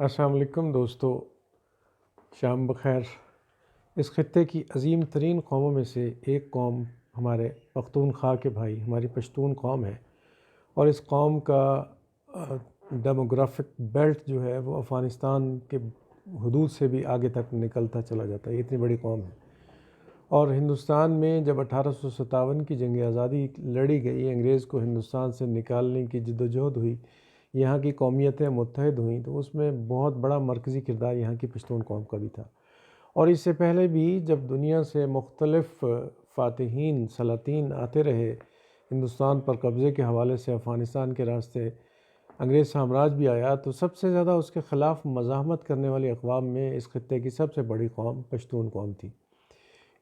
السلام علیکم دوستو، شام بخیر۔ اس خطے کی عظیم ترین قوموں میں سے ایک قوم ہمارے پختونخوا کے بھائی ہماری پشتون قوم ہے، اور اس قوم کا ڈیموگرافک بیلٹ جو ہے وہ افغانستان کے حدود سے بھی آگے تک نکلتا چلا جاتا ہے۔ یہ اتنی بڑی قوم ہے، اور ہندوستان میں جب 1857 کی جنگ آزادی لڑی گئی، انگریز کو ہندوستان سے نکالنے کی جدوجہد ہوئی، یہاں کی قومیتیں متحد ہوئیں، تو اس میں بہت بڑا مرکزی کردار یہاں کی پشتون قوم کا بھی تھا۔ اور اس سے پہلے بھی جب دنیا سے مختلف فاتحین سلاطین آتے رہے ہندوستان پر قبضے کے حوالے سے، افغانستان کے راستے انگریز سامراج بھی آیا، تو سب سے زیادہ اس کے خلاف مزاحمت کرنے والی اقوام میں اس خطے کی سب سے بڑی قوم پشتون قوم تھی۔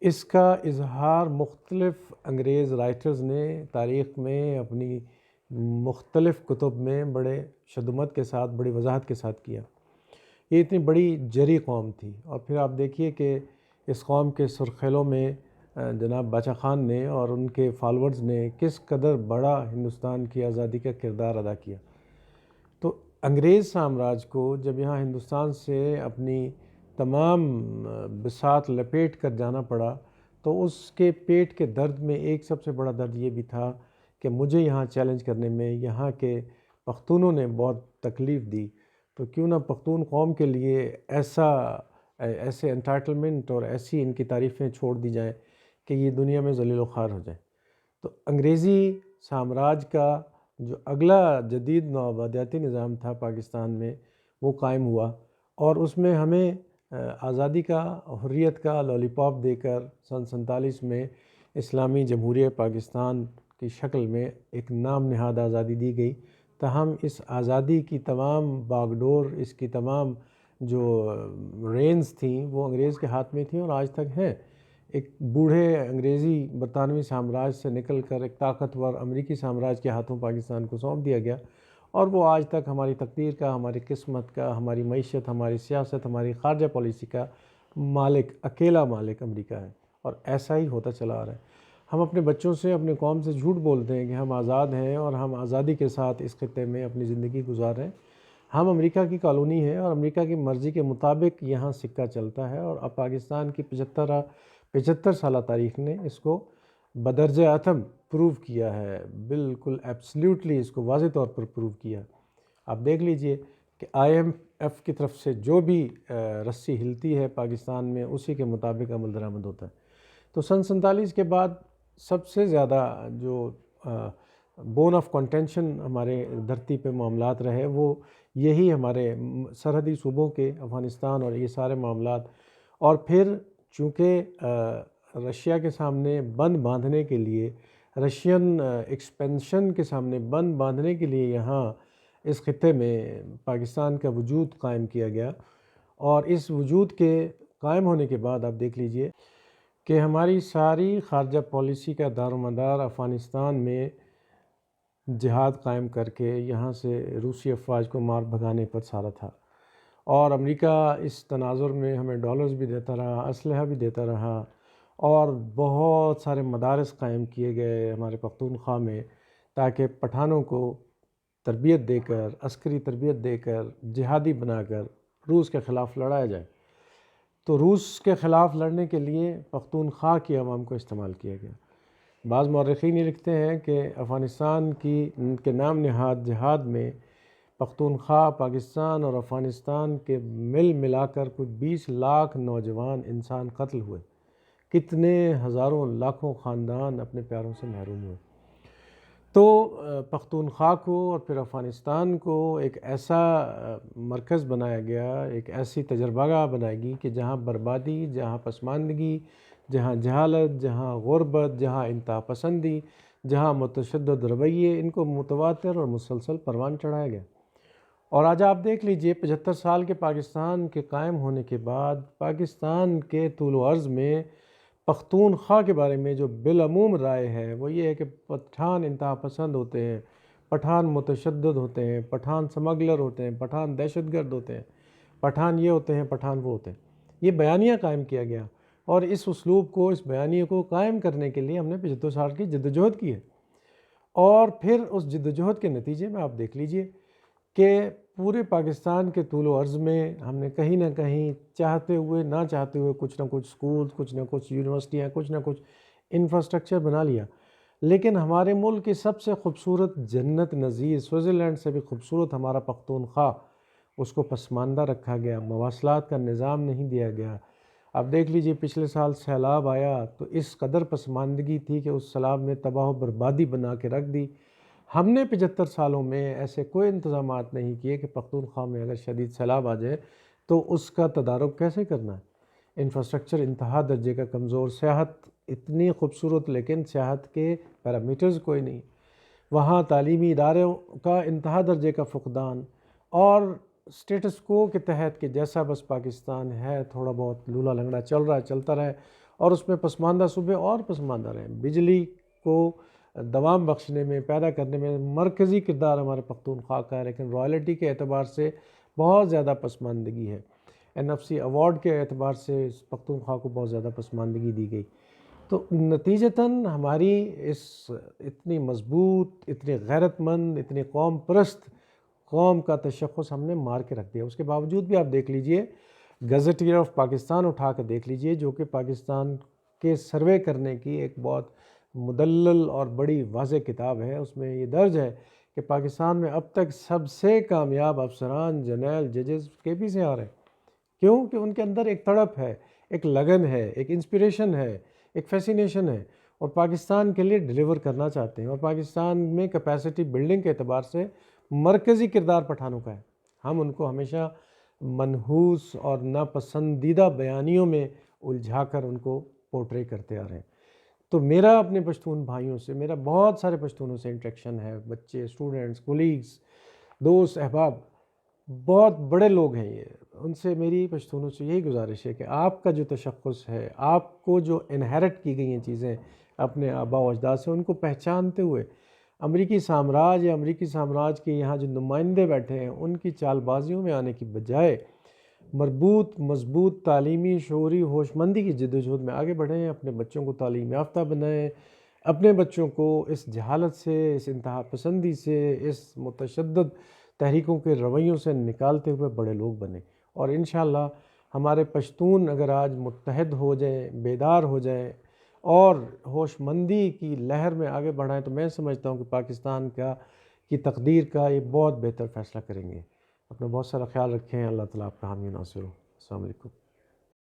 اس کا اظہار مختلف انگریز رائٹرز نے تاریخ میں اپنی مختلف کتب میں بڑے شدت کے ساتھ، بڑی وضاحت کے ساتھ کیا۔ یہ اتنی بڑی جری قوم تھی، اور پھر آپ دیکھیے کہ اس قوم کے سرخیلوں میں جناب باچا خان نے اور ان کے فالورز نے کس قدر بڑا ہندوستان کی آزادی کا کردار ادا کیا۔ تو انگریز سامراج کو جب یہاں ہندوستان سے اپنی تمام بساط لپیٹ کر جانا پڑا، تو اس کے پیٹ کے درد میں ایک سب سے بڑا درد یہ بھی تھا کہ مجھے یہاں چیلنج کرنے میں یہاں کے پختونوں نے بہت تکلیف دی، تو کیوں نہ پختون قوم کے لیے ایسے انٹائٹلمنٹ اور ایسی ان کی تعریفیں چھوڑ دی جائیں کہ یہ دنیا میں ذلیل و خوار ہو جائیں۔ تو انگریزی سامراج کا جو اگلا جدید نوآبادیاتی نظام تھا پاکستان میں، وہ قائم ہوا، اور اس میں ہمیں آزادی کا، حریت کا لالی پاپ دے کر سن 47 میں اسلامی جمہوریہ پاکستان کی شکل میں ایک نام نہاد آزادی دی گئی۔ تاہم اس آزادی کی تمام باغ ڈور، اس کی تمام جو رینز تھیں وہ انگریز کے ہاتھ میں تھیں، اور آج تک ہیں۔ ایک بوڑھے انگریزی برطانوی سامراج سے نکل کر ایک طاقتور امریکی سامراج کے ہاتھوں پاکستان کو سونپ دیا گیا، اور وہ آج تک ہماری تقدیر کا، ہماری قسمت کا، ہماری معیشت، ہماری سیاست، ہماری خارجہ پالیسی کا مالک، اکیلا مالک امریکہ ہے، اور ایسا ہی ہوتا چلا آ رہا ہے۔ ہم اپنے بچوں سے، اپنے قوم سے جھوٹ بولتے ہیں کہ ہم آزاد ہیں اور ہم آزادی کے ساتھ اس خطے میں اپنی زندگی گزار رہے ہیں۔ ہم امریکہ کی کالونی ہے، اور امریکہ کی مرضی کے مطابق یہاں سکہ چلتا ہے، اور اب پاکستان کی 75 سالہ تاریخ نے اس کو بدرجہ اتم پروو کیا ہے، بالکل ایبسلیوٹلی اس کو واضح طور پر پروو کیا۔ آپ دیکھ لیجئے کہ IMF کی طرف سے جو بھی رسی ہلتی ہے پاکستان میں، اسی کے مطابق عمل درآمد ہوتا ہے۔ تو سن 47 کے بعد سب سے زیادہ جو بون آف کنٹینشن ہمارے دھرتی پہ معاملات رہے، وہ یہی ہمارے سرحدی صوبوں کے افغانستان اور یہ سارے معاملات، اور پھر چونکہ رشیا کے سامنے بند باندھنے کے لیے، رشین ایکسپینشن کے سامنے بند باندھنے کے لیے یہاں اس خطے میں پاکستان کا وجود قائم کیا گیا، اور اس وجود کے قائم ہونے کے بعد آپ دیکھ لیجئے کہ ہماری ساری خارجہ پالیسی کا دار و مدار افغانستان میں جہاد قائم کر کے یہاں سے روسی افواج کو مار بھگانے پر سارا تھا، اور امریکہ اس تناظر میں ہمیں ڈالرز بھی دیتا رہا، اسلحہ بھی دیتا رہا، اور بہت سارے مدارس قائم کیے گئے ہمارے پختونخوا میں، تاکہ پٹھانوں کو تربیت دے کر، عسکری تربیت دے کر، جہادی بنا کر روس کے خلاف لڑایا جائے۔ تو روس کے خلاف لڑنے کے لیے پختونخوا کی عوام کو استعمال کیا گیا۔ بعض مورخین یہ لکھتے ہیں کہ افغانستان کے نام نہاد جہاد میں پختونخوا، پاکستان اور افغانستان کے ملا کر کوئی 20 لاکھ نوجوان انسان قتل ہوئے، کتنے ہزاروں لاکھوں خاندان اپنے پیاروں سے محروم ہوئے۔ تو پختونخوا کو اور پھر افغانستان کو ایک ایسا مرکز بنایا گیا، ایک ایسی تجربہ گاہ بنائی گئی کہ جہاں بربادی، جہاں پسماندگی، جہاں جہالت، جہاں غربت، جہاں انتہا پسندی، جہاں متشدد رویے، ان کو متواتر اور مسلسل پروان چڑھایا گیا۔ اور آج آپ دیکھ لیجئے 75 سال کے پاکستان کے قائم ہونے کے بعد پاکستان کے طول و عرض میں پختونخوا کے بارے میں جو بالعموم رائے ہے وہ یہ ہے کہ پٹھان انتہا پسند ہوتے ہیں، پٹھان متشدد ہوتے ہیں، پٹھان سمگلر ہوتے ہیں، پٹھان دہشت گرد ہوتے ہیں، پٹھان یہ ہوتے ہیں، پٹھان وہ ہوتے ہیں۔ یہ بیانیہ قائم کیا گیا، اور اس اسلوب کو، اس بیانیے کو قائم کرنے کے لیے ہم نے 75 سال کی جدوجہد کی ہے۔ اور پھر اس جدوجہد کے نتیجے میں آپ دیکھ لیجئے کہ پورے پاکستان کے طول و عرض میں ہم نے کہیں نہ کہیں چاہتے ہوئے نہ چاہتے ہوئے کچھ نہ کچھ اسکول، کچھ نہ کچھ یونیورسٹیاں، کچھ نہ کچھ انفراسٹرکچر بنا لیا، لیکن ہمارے ملک کی سب سے خوبصورت جنت نظیر سوئٹزرلینڈ سے بھی خوبصورت ہمارا پختونخوا، اس کو پسماندہ رکھا گیا، مواصلات کا نظام نہیں دیا گیا۔ اب دیکھ لیجئے پچھلے سال سیلاب آیا تو اس قدر پسماندگی تھی کہ اس سیلاب نے تباہ و بربادی بنا کے رکھ دی۔ ہم نے 75 سالوں میں ایسے کوئی انتظامات نہیں کیے کہ پختونخوا میں اگر شدید سیلاب آ جائے تو اس کا تدارک کیسے کرنا ہے۔ انفراسٹرکچر انتہا درجے کا کمزور، سیاحت اتنی خوبصورت لیکن سیاحت کے پیرامیٹرز کوئی نہیں، وہاں تعلیمی اداروں کا انتہا درجے کا فقدان، اور اسٹیٹس کو کے تحت کہ جیسا بس پاکستان ہے تھوڑا بہت لولا لنگڑا چل رہا ہے، چلتا رہے، اور اس میں پسماندہ صوبے اور پسماندہ رہیں۔ بجلی کو دوام بخشنے میں، پیدا کرنے میں مرکزی کردار ہمارے پختونخوا کا ہے، لیکن رائلٹی کے اعتبار سے بہت زیادہ پسماندگی ہے۔ NFC ایوارڈ کے اعتبار سے پختونخوا کو بہت زیادہ پسماندگی دی گئی۔ تو نتیجتاً ہماری اس اتنی مضبوط، اتنی غیرت مند، اتنی قوم پرست قوم کا تشخص ہم نے مار کے رکھ دیا۔ اس کے باوجود بھی آپ دیکھ لیجئے گزٹیئر آف پاکستان اٹھا کے دیکھ لیجئے، جو کہ پاکستان کے سروے کرنے کی ایک بہت مدلل اور بڑی واضح کتاب ہے، اس میں یہ درج ہے کہ پاکستان میں اب تک سب سے کامیاب افسران، جرنیل، ججز KP سے آ رہے ہیں۔ کیوں کہ ان کے اندر ایک تڑپ ہے، ایک لگن ہے، ایک انسپریشن ہے، ایک فیسینیشن ہے، اور پاکستان کے لیے ڈیلیور کرنا چاہتے ہیں۔ اور پاکستان میں کیپیسٹی بلڈنگ کے اعتبار سے مرکزی کردار پٹھانوں کا ہے۔ ہم ان کو ہمیشہ منحوس اور ناپسندیدہ بیانیوں میں الجھا کر ان کو پورٹرے کرتے آ رہے ہیں۔ تو میرا اپنے پشتون بھائیوں سے، میرا بہت سارے پشتونوں سے انٹریکشن ہے، بچے، اسٹوڈنٹس، کولیگز، دوست، احباب، بہت بڑے لوگ ہیں یہ، ان سے میری پشتونوں سے یہی گزارش ہے کہ آپ کا جو تشخص ہے، آپ کو جو انہیرٹ کی گئی ہیں چیزیں اپنے آباء و اجداد سے، ان کو پہچانتے ہوئے امریکی سامراج یا امریکی سامراج کے یہاں جو نمائندے بیٹھے ہیں ان کی چال بازیوں میں آنے کی بجائے مربوط، مضبوط، تعلیمی، شعوری، ہوش مندی کی جدوجہد میں آگے بڑھیں، اپنے بچوں کو تعلیم یافتہ بنائیں، اپنے بچوں کو اس جہالت سے، اس انتہا پسندی سے، اس متشدد تحریکوں کے رویوں سے نکالتے ہوئے بڑے لوگ بنیں۔ اور انشاءاللہ ہمارے پشتون اگر آج متحد ہو جائیں، بیدار ہو جائیں اور ہوش مندی کی لہر میں آگے بڑھائیں، تو میں سمجھتا ہوں کہ پاکستان کی تقدیر کا یہ بہت بہتر فیصلہ کریں گے۔ اپنا بہت سارا خیال رکھیں، اللہ تعالیٰ آپ کا حامی و ناصر ہو۔ السلام علیکم۔